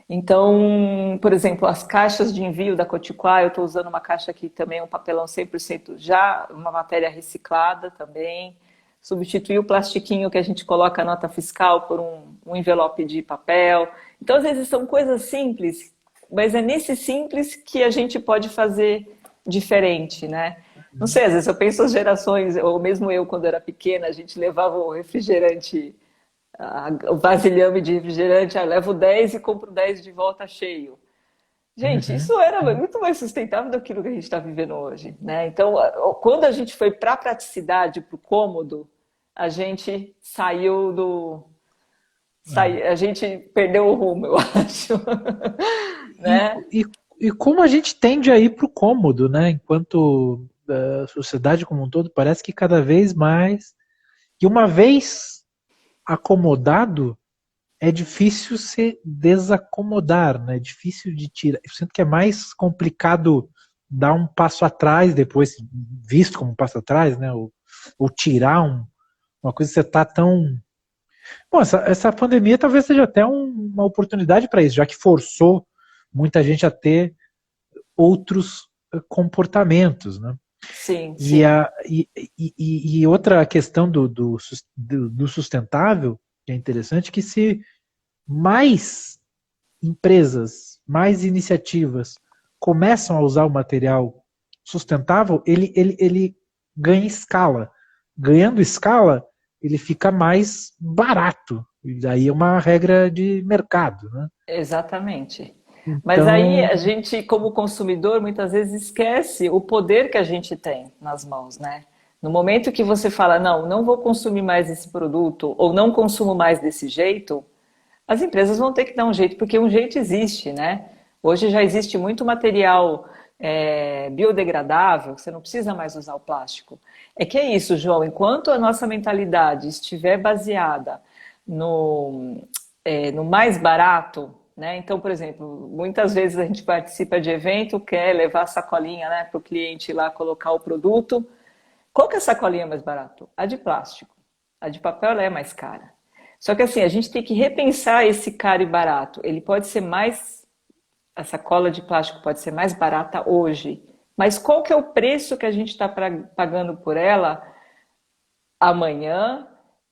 Então, por exemplo, as caixas de envio da Coticoá, eu estou usando uma caixa aqui também, um papelão 100% já, uma matéria reciclada também. Substituir o plastiquinho que a gente coloca a nota fiscal por um envelope de papel. Então, às vezes são coisas simples, mas é nesse simples que a gente pode fazer diferente, né? Não sei, às vezes eu penso as gerações, ou mesmo eu quando era pequena, a gente levava o refrigerante, o vasilhame de refrigerante, levo 10 e compro 10 de volta cheio. Gente, Uhum. isso era muito mais sustentável do que o que a gente está vivendo hoje, né? Então, quando a gente foi para a praticidade, para o cômodo, a gente saiu a gente perdeu o rumo, eu acho, E, né? e, e como a gente tende a ir para o cômodo, né? Enquanto a sociedade como um todo parece que cada vez mais. E uma vez acomodado, é difícil se desacomodar, né? É difícil de tirar. Eu sinto que é mais complicado dar um passo atrás depois, visto como um passo atrás, né? Ou tirar uma coisa que você está tão. Bom, essa pandemia talvez seja até uma oportunidade para isso, já que forçou muita gente a ter outros comportamentos, né? Sim, E, sim. e outra questão do sustentável, que é interessante, que se mais empresas, mais iniciativas começam a usar o material sustentável, ele ganha escala. Ganhando escala, ele fica mais barato. E daí é uma regra de mercado, né? Exatamente. Mas aí Então, a gente, como consumidor, muitas vezes esquece o poder que a gente tem nas mãos, né? No momento que você fala, não, não vou consumir mais esse produto, ou não consumo mais desse jeito, as empresas vão ter que dar um jeito, porque um jeito existe, né? Hoje já existe muito material biodegradável, você não precisa mais usar o plástico. É que é isso, João, enquanto a nossa mentalidade estiver baseada no, no mais barato, né? Então, por exemplo, muitas vezes a gente participa de evento, quer levar a sacolinha, né, para o cliente ir lá colocar o produto. Qual que é a sacolinha mais barata? A de plástico. A de papel ela é mais cara. Só que assim, a gente tem que repensar esse caro e barato. Ele pode ser mais, a sacola de plástico pode ser mais barata hoje, mas qual que é o preço que a gente está pagando por ela amanhã,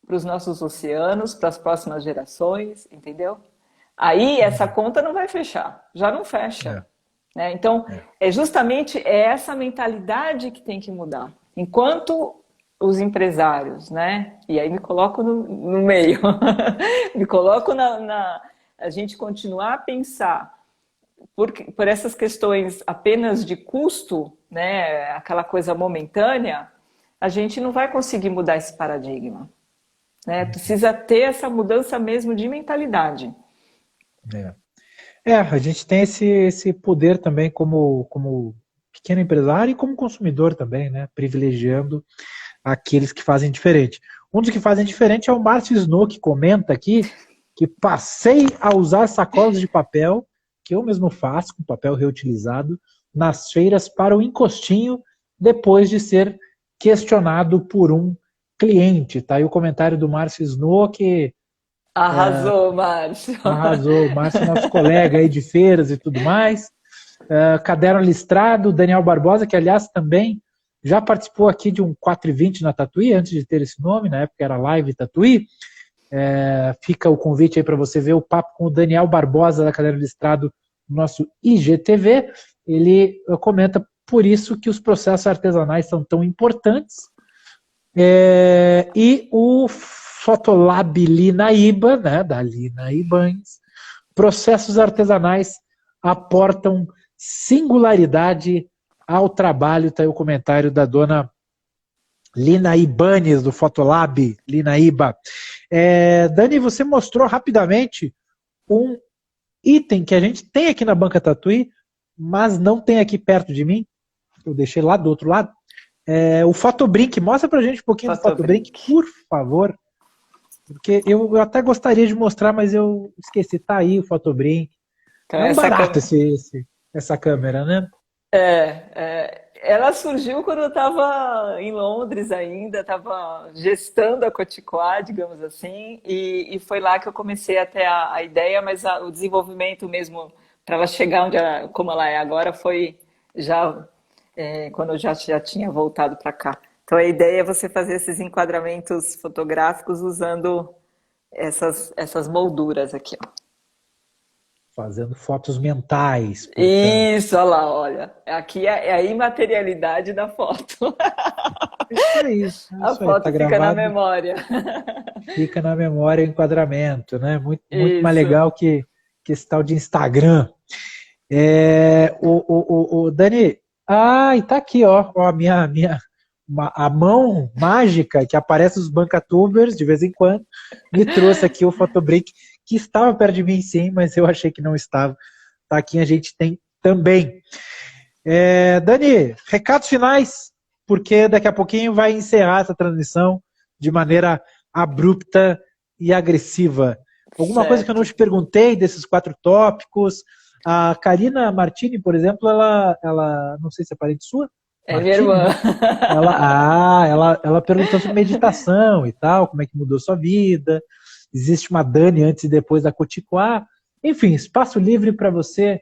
para os nossos oceanos, para as próximas gerações, entendeu? Aí essa conta não vai fechar, já não fecha. é, Né? Então, é. é justamente essa mentalidade que tem que mudar. Enquanto os empresários, né? E aí me coloco no meio, me coloco a gente continuar a pensar por essas questões apenas de custo, né, aquela coisa momentânea, a gente não vai conseguir mudar esse paradigma, né? Precisa ter essa mudança mesmo de mentalidade. É. A gente tem esse poder também como pequeno empresário e como consumidor também, né? Privilegiando aqueles que fazem diferente. Um dos que fazem diferente é o Márcio Snow, que comenta aqui que passei a usar sacolas de papel, que eu mesmo faço, com papel reutilizado, nas feiras para o encostinho, depois de ser questionado por um cliente. Tá aí o comentário do Márcio Snow, que Arrasou, Márcio. arrasou. O Márcio é nosso colega aí de feiras e tudo mais. Caderno Listrado, Daniel Barbosa, que aliás também já participou aqui de um 4h20 na Tatuí, antes de ter esse nome, na época era Live Tatuí. Fica o convite aí para você ver o papo com o Daniel Barbosa, da Caderno Listrado, no nosso IGTV. Ele comenta por isso que os processos artesanais são tão importantes. E o Fotolab Linaíba, né, da Lina Ibanes, processos artesanais aportam singularidade ao trabalho. Está aí o comentário da dona Lina Ibanes, do Fotolab Linaíba. Dani, você mostrou rapidamente um item que a gente tem aqui na Banca Tatuí, mas não tem aqui perto de mim. Eu deixei lá do outro lado. O Fotobrink. Mostra pra gente um pouquinho do Fotobrink, por favor. Porque eu até gostaria de mostrar, mas eu esqueci. Tá aí o Fotobrink. Então, É um barato essa câmera, né? Ela surgiu quando eu estava em Londres ainda, estava gestando a Coticoá, digamos assim, e foi lá que eu comecei a ter a ideia, mas o desenvolvimento mesmo, para ela chegar como ela é agora, foi já quando eu já tinha voltado para cá. Então a ideia é você fazer esses enquadramentos fotográficos usando essas molduras aqui, ó. Fazendo fotos mentais. Portanto. Isso, olha lá, olha. Aqui é a imaterialidade da foto. Isso aí. A foto tá fica gravado, na memória. Fica na memória o enquadramento, né? Muito mais legal que esse tal de Instagram. O Dani, e tá aqui, ó a mão mágica que aparece nos bancatubers de vez em quando, me trouxe aqui o Fotobrink, que estava perto de mim sim, mas eu achei que não estava. Tá aqui, a gente tem também. Dani, recados finais, porque daqui a pouquinho vai encerrar essa transmissão de maneira abrupta e agressiva. Alguma coisa que eu não te perguntei desses 4 tópicos? A Karina Martini, por exemplo, ela não sei se é parente sua. É minha irmã. Ela perguntou sobre meditação e tal, como é que mudou sua vida. Existe uma Dani antes e depois da Coticoá. Enfim, espaço livre para você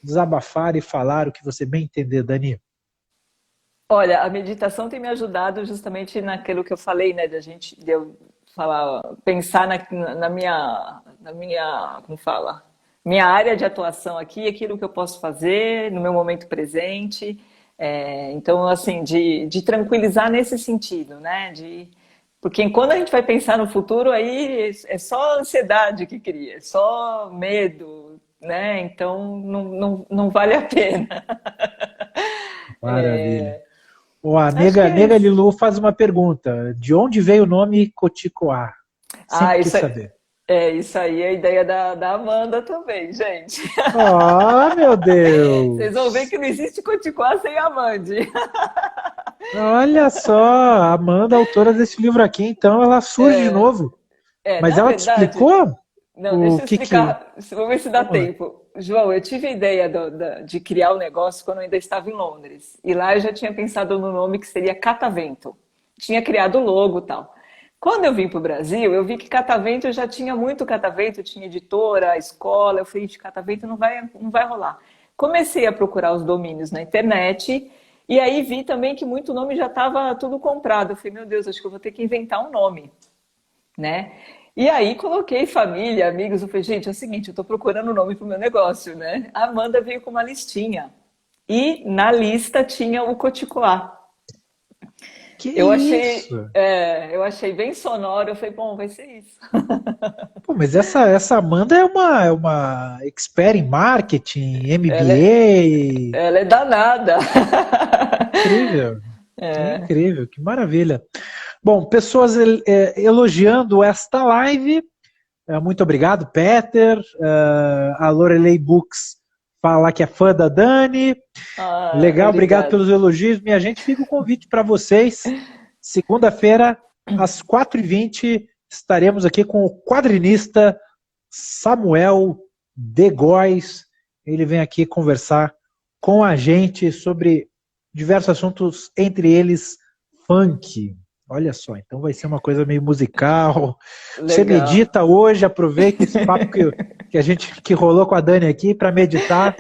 desabafar e falar o que você bem entender, Dani. Olha, a meditação tem me ajudado justamente naquilo que eu falei, né, de eu falar, pensar na minha, como fala, minha área de atuação aqui, aquilo que eu posso fazer no meu momento presente. Então, assim, de tranquilizar nesse sentido, né? Porque quando a gente vai pensar no futuro, aí é só ansiedade que cria, é só medo, né? Então, não vale a pena. Maravilha. A Nega Lilu faz uma pergunta. De onde veio o nome Coticoá? Sempre quis saber. Isso aí é a ideia da Amanda também, gente. Meu Deus! Vocês vão ver que não existe Coticoá sem Amande. Olha só, a Amanda, autora desse livro aqui, então ela surge de novo. Mas ela te explicou? Não, deixa eu explicar. Vamos ver se dá tempo. João, eu tive a ideia de criar o negócio quando eu ainda estava em Londres. E lá eu já tinha pensado no nome que seria Catavento. Tinha criado o logo e tal. Quando eu vim para o Brasil, eu vi que Catavento, eu já tinha muito Catavento, tinha editora, escola. Eu falei, Catavento não vai rolar. Comecei a procurar os domínios na internet e aí vi também que muito nome já estava tudo comprado. Eu falei, meu Deus, acho que eu vou ter que inventar um nome, né? E aí coloquei família, amigos. Eu falei, gente, é o seguinte, eu estou procurando um nome para o meu negócio, né? A Amanda veio com uma listinha e na lista tinha o Coticoá. Que Eu isso? eu achei bem sonoro, eu falei, bom, vai ser isso. Pô, mas essa Amanda é uma expert em marketing, Ela é, MBA. ela é danada. Incrível, É, incrível, que maravilha. Bom, pessoas elogiando esta live. Muito obrigado, Peter. A Lorelei Books fala que é fã da Dani. ah, Legal, obrigado obrigada. pelos elogios. Minha gente, fica o convite para vocês. Segunda-feira, às 4h20, estaremos aqui com o quadrinista Samuel De Góis. Ele vem aqui conversar com a gente sobre diversos assuntos, entre eles funk. Olha só, então vai ser uma coisa meio musical. Você Legal. medita hoje, aproveita esse papo que a gente que rolou com a Dani aqui para meditar.